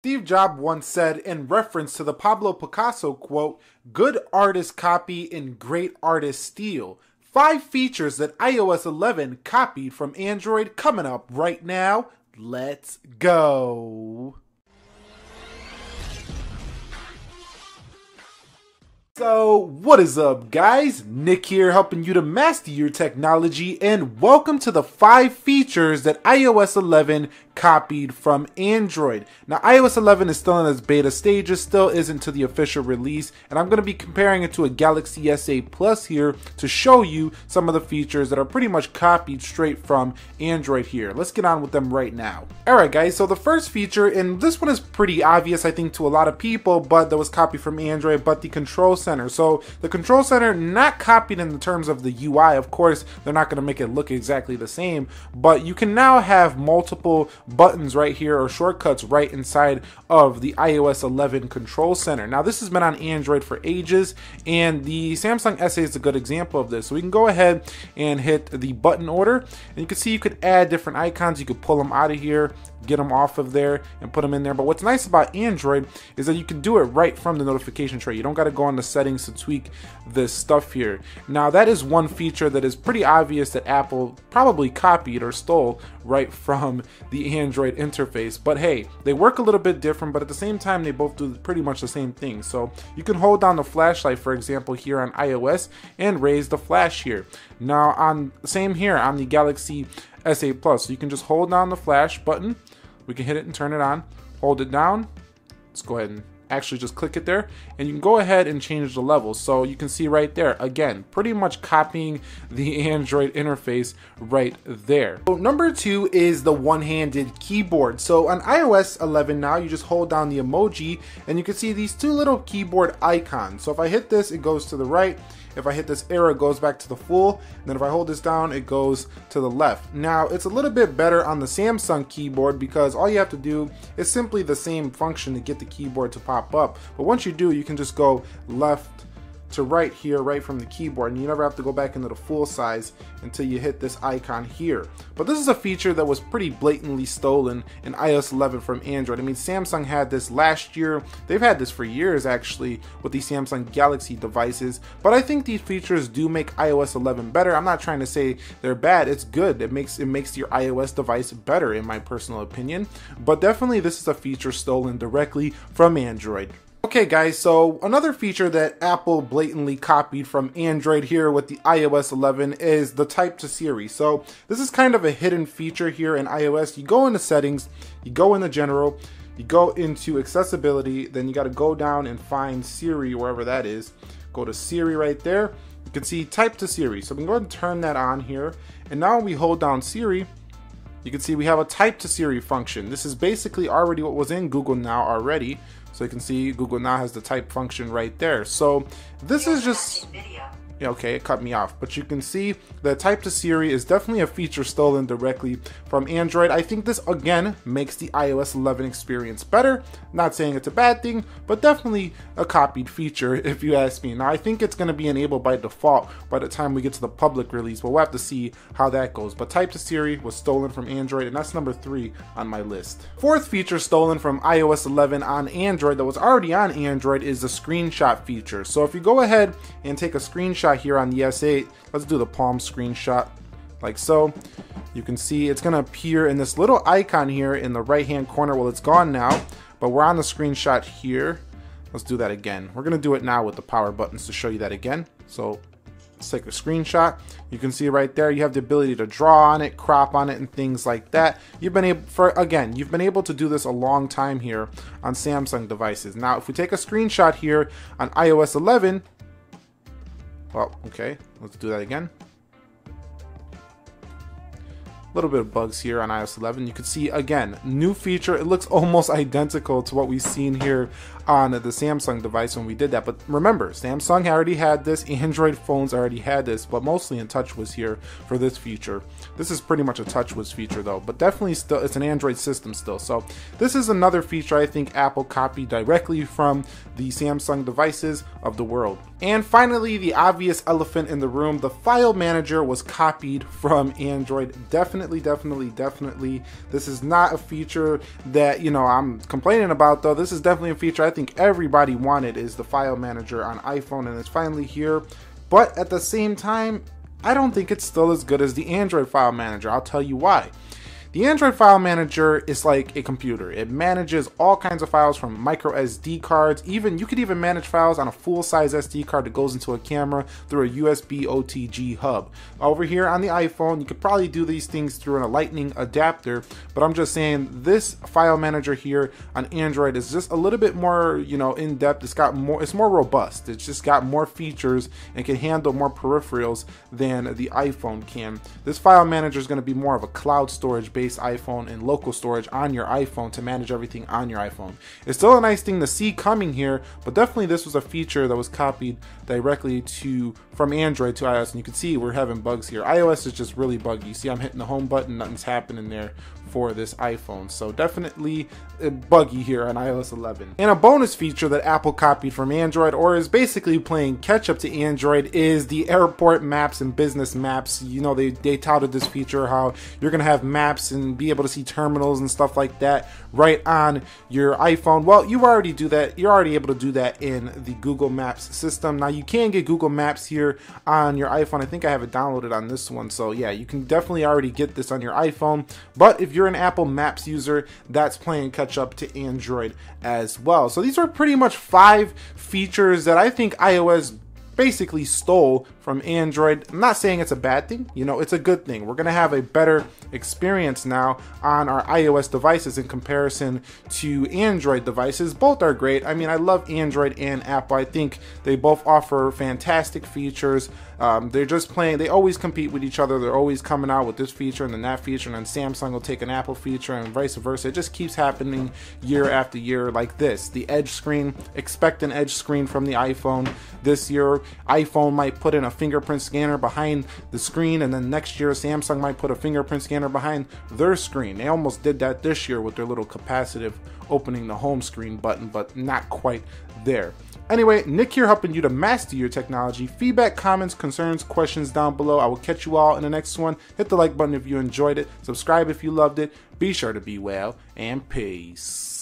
Steve Jobs once said in reference to the Pablo Picasso quote, "Good artists copy and great artists steal." 5 features that iOS 11 copied from Android coming up right now. Let's go. So, what is up guys? Nick here helping you to master your technology, and welcome to the 5 features that iOS 11 copied from Android. Now iOS 11 is still in its beta stages, still isn't to the official release, and I'm going to be comparing it to a Galaxy S8 Plus here to show you some of the features that are pretty much copied straight from Android here. Let's get on with them right now. Alright guys, so the first feature, and this one is pretty obvious I think to a lot of people, but that was copied from Android, but the control center. So the control center, not copied in the terms of the UI, of course they're not going to make it look exactly the same, but you can now have multiple buttons right here or shortcuts right inside of the iOS 11 control center. Now this has been on Android for ages, and the Samsung S8 is a good example of this. So we can go ahead and hit the button order, and you can see you could add different icons. You could pull them out of here, get them off of there and put them in there. But what's nice about Android is that you can do it right from the notification tray. You don't got to go on the settings to tweak this stuff here. Now that is one feature that is pretty obvious that Apple probably copied or stole right from the Android interface. But hey, they work a little bit different, but at the same time they both do pretty much the same thing. So you can hold down the flashlight, for example, here on iOS and raise the flash here. Now on same here on the Galaxy S8 Plus, so you can just hold down the flash button. We can hit it and turn it on, hold it down. Let's go ahead and actually just click it there, and you can go ahead and change the levels. So you can see right there, again, pretty much copying the Android interface right there. So number 2 is the one-handed keyboard. So on iOS 11 now, you just hold down the emoji and you can see these 2 little keyboard icons. So if I hit this, it goes to the right. If I hit this arrow, it goes back to the full. And then if I hold this down, it goes to the left. Now, it's a little bit better on the Samsung keyboard because all you have to do is simply the same function to get the keyboard to pop up. But once you do, you can just go left to right here, right from the keyboard, and you never have to go back into the full size until you hit this icon here. But this is a feature that was pretty blatantly stolen in iOS 11 from Android. I mean, Samsung had this last year. They've had this for years actually with the Samsung Galaxy devices, but I think these features do make iOS 11 better. I'm not trying to say they're bad. It's good. It makes your iOS device better in my personal opinion, but definitely this is a feature stolen directly from Android. Okay guys, so another feature that Apple blatantly copied from Android here with the iOS 11 is the type to Siri. So this is kind of a hidden feature here in iOS. You go into settings, you go into general, you go into accessibility, then you got to go down and find Siri wherever that is. Go to Siri right there. You can see type to Siri. So we can go ahead and turn that on here. And now when we hold down Siri, you can see we have a type to Siri function. This is basically already what was in Google Now already. So you can see Google Now has the type function right there. So this is just, yeah, okay, it cut me off. But you can see the type to Siri is definitely a feature stolen directly from Android. I think this, again, makes the iOS 11 experience better. Not saying it's a bad thing, but definitely a copied feature if you ask me. Now, I think it's going to be enabled by default by the time we get to the public release, but we'll have to see how that goes. But type to Siri was stolen from Android, and that's number 3 on my list. 4th feature stolen from iOS 11 on Android that was already on Android is the screenshot feature. So if you go ahead and take a screenshot here on the S8, let's do the palm screenshot like so. You can see it's going to appear in this little icon here in the right hand corner. Well, it's gone now, but we're on the screenshot here. Let's do that again. We're going to do it now with the power buttons to show you that again. So let's take a screenshot. You can see right there you have the ability to draw on it, crop on it, and things like that. You've been able to do this a long time here on Samsung devices. Now if we take a screenshot here on iOS 11, well, okay, let's do that again. A little bit of bugs here on iOS 11. You can see, again, new feature. It looks almost identical to what we've seen here on the Samsung device when we did that. But remember, Samsung already had this, Android phones already had this, but mostly in TouchWiz here for this feature. This is pretty much a TouchWiz feature though, but definitely still, it's an Android system still. So this is another feature I think Apple copied directly from the Samsung devices of the world. And finally, the obvious elephant in the room, the file manager was copied from Android. Definitely. This is not a feature that, you know, I'm complaining about, though. This is definitely a feature I think everybody wanted, is the file manager on iPhone, and it's finally here. But at the same time, I don't think it's still as good as the Android file manager. I'll tell you why. The Android file manager is like a computer. It manages all kinds of files from micro SD cards. You could even manage files on a full-size SD card that goes into a camera through a USB OTG hub. Over here on the iPhone, you could probably do these things through a lightning adapter, but I'm just saying this file manager here on Android is just a little bit more, you know, in-depth. It's more robust. It's just got more features and can handle more peripherals than the iPhone can. This file manager is going to be more of a cloud storage based iPhone and local storage on your iPhone to manage everything on your iPhone. It's still a nice thing to see coming here, but definitely this was a feature that was copied directly from Android to iOS, and you can see we're having bugs here. iOS is just really buggy. You see I'm hitting the home button, nothing's happening there for this iPhone. So definitely buggy here on iOS 11. And a bonus feature that Apple copied from Android, or is basically playing catch up to Android, is the airport maps and business maps. You know, they touted this feature, how you're gonna have maps and be able to see terminals and stuff like that right on your iPhone. Well, you already do that. You're already able to do that in the Google Maps system. Now you can get Google Maps here on your iPhone. I think I have it downloaded on this one. So yeah, you can definitely already get this on your iPhone. But if you're an Apple Maps user, that's playing catch up to Android as well. So these are pretty much 5 features that I think iOS basically stole from Android. I'm not saying it's a bad thing, you know, it's a good thing. We're gonna have a better experience now on our iOS devices in comparison to Android devices. Both are great. I mean, I love Android and Apple. I think they both offer fantastic features. They're just playing, they always compete with each other. They're always coming out with this feature and then that feature, and then Samsung will take an Apple feature and vice versa. It just keeps happening year after year like this. The edge screen, expect an edge screen from the iPhone this year. iPhone might put in a fingerprint scanner behind the screen, and then next year Samsung might put a fingerprint scanner behind their screen. They almost did that this year with their little capacitive opening the home screen button, but not quite there. Anyway, Nick here helping you to master your technology. Feedback, comments, concerns, questions down below. I will catch you all in the next one. Hit the like button if you enjoyed it. Subscribe if you loved it. Be sure to be well, and peace.